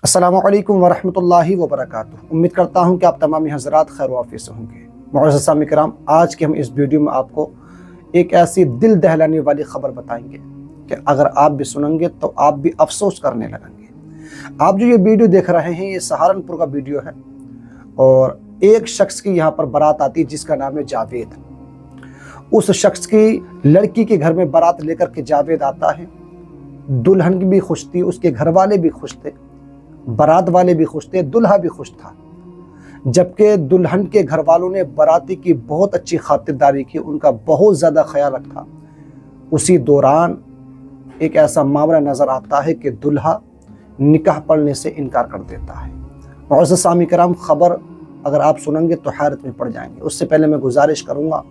अस्सलामु अलैकुम वरहमतुल्लाहि वबरकातुहू। उम्मीद करता हूँ कि आप तमामी हज़रात खैर वाफ़ियत से होंगे। मुअज़्ज़ज़ सामी किराम, आज के हम इस वीडियो में आपको एक ऐसी दिल दहलाने वाली ख़बर बताएंगे कि अगर आप भी सुनेंगे तो आप भी अफसोस करने लगेंगे। आप जो ये वीडियो देख रहे हैं, ये सहारनपुर का वीडियो है और एक शख्स की यहाँ पर बारात आती है जिसका नाम है जावेद। उस शख्स की लड़की के घर में बारात लेकर के जावेद आता है। दुल्हन भी खुश थी, उसके घर वाले भी खुश थे, बारात वाले भी खुश थे, दुल्हा भी खुश था। जबकि दुल्हन के घर वालों ने बाराती की बहुत अच्छी खातिरदारी की, उनका बहुत ज़्यादा ख्याल रखा। उसी दौरान एक ऐसा मामला नज़र आता है कि दुल्हा निकाह पढ़ने से इनकार कर देता है। मुअज़्ज़ज़ सामी किराम, ख़बर अगर आप सुनेंगे तो हैरत में पड़ जाएंगे। उससे पहले मैं गुजारिश करूँगा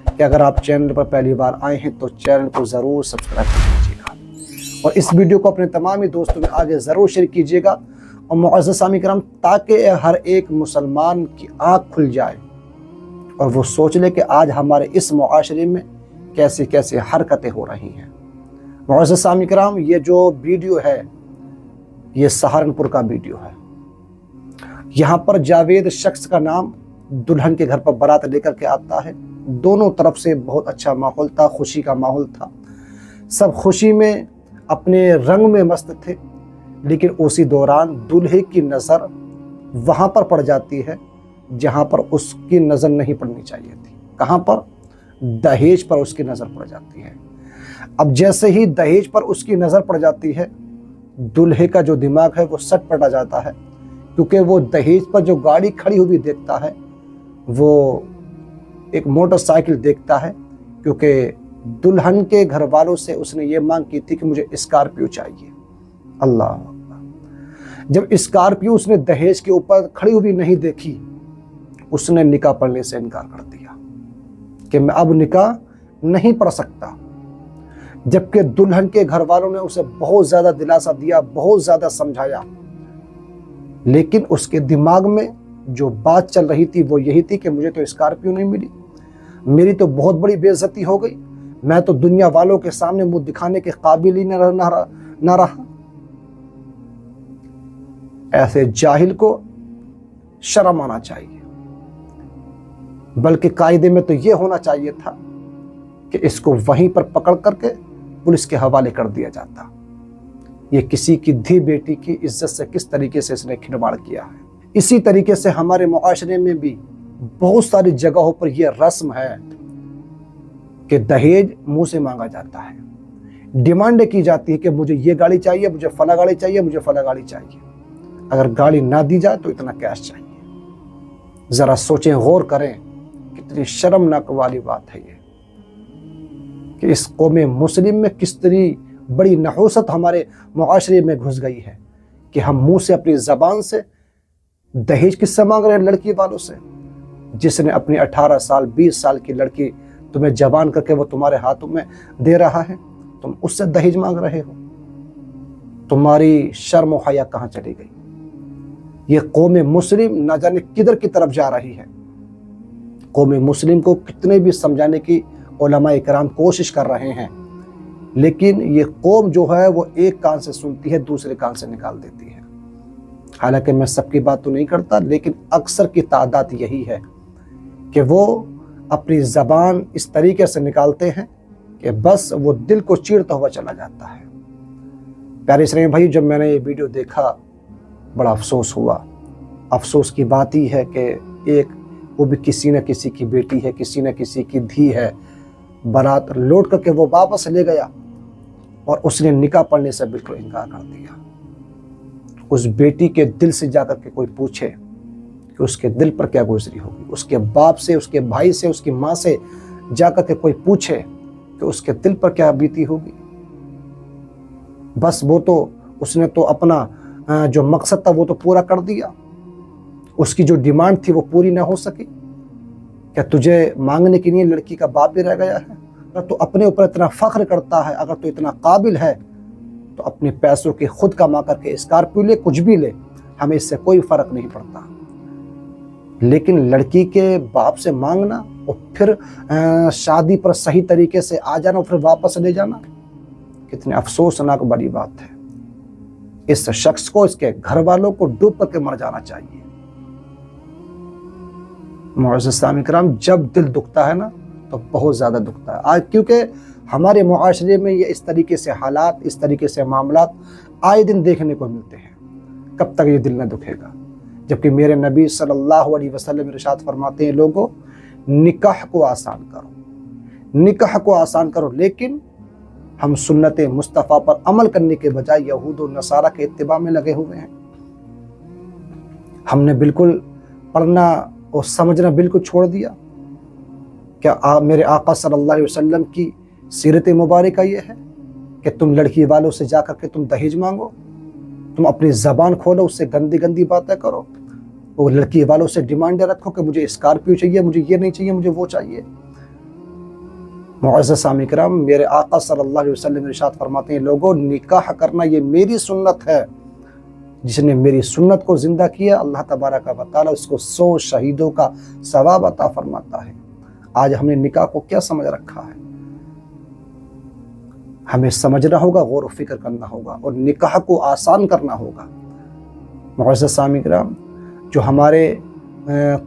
कि अगर आप चैनल पर पहली बार आए हैं तो चैनल को ज़रूर सब्सक्राइब कर लीजिएगा और इस वीडियो को अपने तमाम दोस्तों में आगे ज़रूर शेयर कीजिएगा। और मुअज़्ज़ज़ सामी किराम, ताकि हर एक मुसलमान की आँख खुल जाए और वो सोच ले कि आज हमारे इस मुआशरे में कैसी कैसी हरकतें हो रही हैं। मुअज़्ज़ज़ सामी किराम, ये जो वीडियो है ये सहारनपुर का वीडियो है। यहाँ पर जावेद शख्स का नाम दुल्हन के घर पर बारात लेकर के आता है। दोनों तरफ से बहुत अच्छा माहौल था, खुशी का माहौल था, सब खुशी में अपने रंग में मस्त थे। लेकिन उसी दौरान दूल्हे की नज़र वहाँ पर पड़ जाती है जहाँ पर उसकी नज़र नहीं पड़नी चाहिए थी। कहाँ पर? दहेज पर उसकी नज़र पड़ जाती है। अब जैसे ही दहेज पर उसकी नज़र पड़ जाती है, दूल्हे का जो दिमाग है वो सटपटा जाता है, क्योंकि वो दहेज पर जो गाड़ी खड़ी हुई देखता है वो एक मोटरसाइकिल देखता है, क्योंकि दुल्हन के घर वालों से उसने ये मांग की थी कि मुझे स्कॉर्पियो चाहिए। अल्लाह, जब स्कॉर्पियो उसने दहेज के ऊपर खड़ी हुई नहीं देखी, उसने निकाह पढ़ने से इनकार कर दिया कि मैं अब निकाह नहीं पढ़ सकता। जबकि दुल्हन के घर वालों ने उसे बहुत ज़्यादा दिलासा दिया, बहुत ज़्यादा समझाया, लेकिन उसके दिमाग में जो बात चल रही थी वो यही थी कि मुझे तो स्कॉर्पियो नहीं मिली, मेरी तो बहुत बड़ी बेइज्जती हो गई, मैं तो दुनिया वालों के सामने मुंह दिखाने के काबिल ही न रहा। ऐसे जाहिल को शर्म आना चाहिए, बल्कि कायदे में तो ये होना चाहिए था कि इसको वहीं पर पकड़ करके पुलिस के हवाले कर दिया जाता। ये किसी की धी बेटी की इज्जत से किस तरीके से इसने खिलवाड़ किया है। इसी तरीके से हमारे मुआशरे में भी बहुत सारी जगहों पर यह रस्म है कि दहेज मुंह से मांगा जाता है, डिमांड की जाती है कि मुझे ये गाड़ी चाहिए, मुझे फला गाड़ी चाहिए, मुझे फला गाड़ी चाहिए। अगर गाड़ी ना दी जाए तो इतना कैश चाहिए। ज़रा सोचें, गौर करें, कितनी शर्मनाक वाली बात है ये कि इस कौमे मुस्लिम में किस तरह बड़ी नहूसत हमारे मुआशरे में घुस गई है कि हम मुंह से, अपनी ज़बान से दहेज किससे मांग रहे हैं? लड़की वालों से। जिसने अपनी 18 साल 20 साल की लड़की तुम्हें जवान करके वो तुम्हारे हाथों में दे रहा है, तुम उससे दहेज मांग रहे हो। तुम्हारी शर्म और हया कहाँ चली गई? ये कौमे मुस्लिम न जाने किधर की तरफ जा रही है। कौमे मुस्लिम को कितने भी समझाने की उलमाए किराम कोशिश कर रहे हैं, लेकिन ये कौम जो है वो एक कान से सुनती है, दूसरे कान से निकाल देती है। हालांकि मैं सबकी बात तो नहीं करता, लेकिन अक्सर की तादाद यही है कि वो अपनी ज़बान इस तरीके से निकालते हैं कि बस वो दिल को चीरता हुआ चला जाता है। प्यारे इस्लामी भाई, जब मैंने ये वीडियो देखा बड़ा अफसोस हुआ। अफसोस की बात ही है कि एक वो भी किसी न किसी की बेटी है, किसी न किसी की धी है, बारात लौट करके वो वापस ले गया और उसने निकाह पढ़ने से बिल्कुल इनकार कर दिया। उस बेटी के दिल से जाकर के कोई पूछे कि उसके दिल पर क्या गुजरी होगी, उसके बाप से, उसके भाई से, उसकी माँ से जाकर के कोई पूछे कि उसके दिल पर क्या बीती होगी। बस वो तो, उसने तो अपना जो मकसद था वो तो पूरा कर दिया, उसकी जो डिमांड थी वो पूरी ना हो सकी। क्या तुझे मांगने के लिए लड़की का बाप भी रह गया है? अगर तो अपने ऊपर इतना फख्र करता है, अगर तो इतना काबिल है, तो अपने पैसों के खुद कमा करके स्कॉर्पियो ले, कुछ भी ले, हमें इससे कोई फर्क नहीं पड़ता। लेकिन लड़की के बाप से मांगना और फिर शादी पर सही तरीके से आ जाना और फिर वापस ले जाना, कितने अफसोसनाक बड़ी बात है। اس شخص کو اس کے گھر والوں کو ڈوب کر کے مر جانا چاہیے۔ معزز سامعین کرام، جب دل دکھتا ہے نا تو بہت زیادہ دکھتا ہے آج، کیونکہ ہمارے معاشرے میں یہ اس طریقے سے حالات، اس طریقے سے معاملات آئے دن دیکھنے کو ملتے ہیں۔ کب تک یہ دل نہ دکھے گا؟ جبکہ میرے نبی صلی اللہ علیہ وسلم ارشاد فرماتے ہیں، لوگوں نکاح کو آسان کرو، نکاح کو آسان کرو، لیکن ہم سنت مصطفیٰ پر عمل کرنے کے بجائے یہود و نصارہ کے اتباع میں لگے ہوئے ہیں۔ ہم نے بالکل پڑھنا اور سمجھنا بالکل چھوڑ دیا۔ کیا میرے آقا صلی اللہ علیہ وسلم کی سیرت مبارکہ یہ ہے کہ تم لڑکی والوں سے جا کر کے تم دہیج مانگو، تم اپنی زبان کھولو، اس سے گندی گندی باتیں کرو، اور لڑکی والوں سے ڈیمانڈیں رکھو کہ مجھے اسکارپیو چاہیے، مجھے یہ نہیں چاہیے، مجھے وہ چاہیے؟ معزز سامعین کرام، میرے آقا صلی اللہ علیہ وسلم ارشاد فرماتے ہیں، لوگوں نکاح کرنا یہ میری سنت ہے، جس نے میری سنت کو زندہ کیا اللہ تبارک و تعالیٰ اس کو 100 شہیدوں کا ثواب عطا فرماتا ہے۔ آج ہم نے نکاح کو کیا سمجھ رکھا ہے؟ ہمیں سمجھنا ہوگا، غور و فکر کرنا ہوگا، اور نکاح کو آسان کرنا ہوگا۔ معزز سامعین کرام، جو ہمارے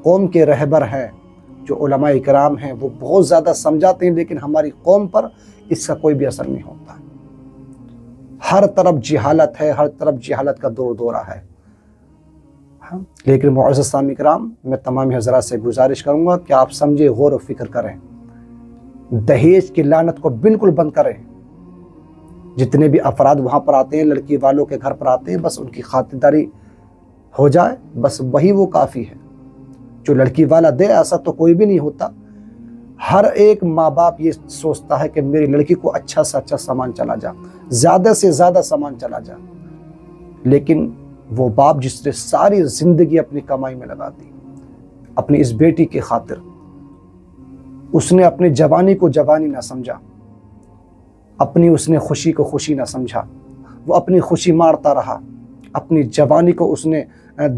قوم کے رہبر ہیں، جو علماء کرام ہیں، وہ بہت زیادہ سمجھاتے ہیں، لیکن ہماری قوم پر اس کا کوئی بھی اثر نہیں ہوتا۔ ہر طرف جہالت ہے، ہر طرف جہالت کا دور دورہ ہے۔ لیکن معزز سامعین کرام، میں تمام حضرات سے گزارش کروں گا کہ آپ سمجھے، غور و فکر کریں، دہیج کی لعنت کو بالکل بند کریں۔ جتنے بھی افراد وہاں پر آتے ہیں، لڑکی والوں کے گھر پر آتے ہیں، بس ان کی خاطرداری ہو جائے، بس وہی وہ کافی ہے۔ جو لڑکی والا دے ایسا تو کوئی بھی نہیں ہوتا۔ ہر ایک ماں باپ یہ سوچتا ہے کہ میری لڑکی کو اچھا سے اچھا سامان چلا جا، زیادہ سے زیادہ سامان چلا جا، لیکن وہ باپ جس نے ساری زندگی اپنی کمائی میں لگا دی اپنی اس بیٹی کی خاطر، اس نے اپنی جوانی کو جوانی نہ سمجھا، اپنی اس نے خوشی کو خوشی نہ سمجھا، وہ اپنی خوشی مارتا رہا، اپنی جوانی کو اس نے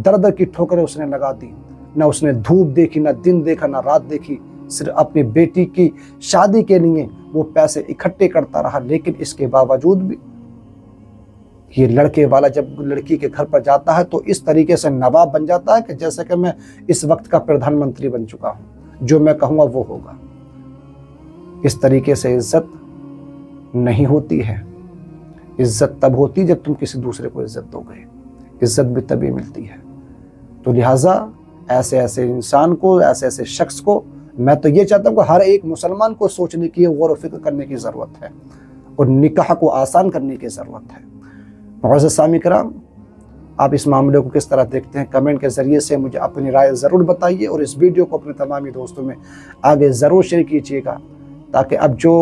در کی ٹھوکریں اس نے لگا دی، نہ اس نے دھوپ دیکھی، نہ دن دیکھا، نہ رات دیکھی، صرف اپنی بیٹی کی شادی کے لیے وہ پیسے اکٹھے کرتا رہا۔ لیکن اس کے باوجود بھی یہ لڑکے والا جب لڑکی کے گھر پر جاتا ہے تو اس طریقے سے نواب بن جاتا ہے کہ جیسے کہ میں اس وقت کا پردھان منتری بن چکا ہوں، جو میں کہوں گا وہ ہوگا۔ اس طریقے سے عزت نہیں ہوتی ہے۔ عزت تب ہوتی جب تم کسی دوسرے کو عزت دو گے، عزت بھی تبھی ملتی ہے۔ تو لہٰذا ایسے انسان کو، ایسے شخص کو، میں تو یہ چاہتا ہوں کہ ہر ایک مسلمان کو سوچنے کی، غور و فکر کرنے کی ضرورت ہے، اور نکاح کو آسان کرنے کی ضرورت ہے۔ معزز سامعین کرام، آپ اس معاملے کو کس طرح دیکھتے ہیں؟ کمنٹ کے ذریعے سے مجھے اپنی رائے ضرور بتائیے، اور اس ویڈیو کو اپنے تمامی دوستوں میں آگے ضرور شیئر کیجیے گا، تاکہ اب جو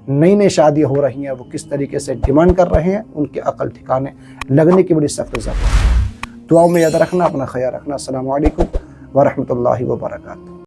نئی شادیاں ہو رہی ہیں وہ کس طریقے سے ڈیمانڈ کر رہے ہیں، ان کے عقل ٹھکانے لگنے کی بڑی سخت ضرورت ہے۔ دعاؤں میں یاد رکھنا، اپنا خیال رکھنا۔ السلام علیکم ورحمۃ اللہ وبرکاتہ۔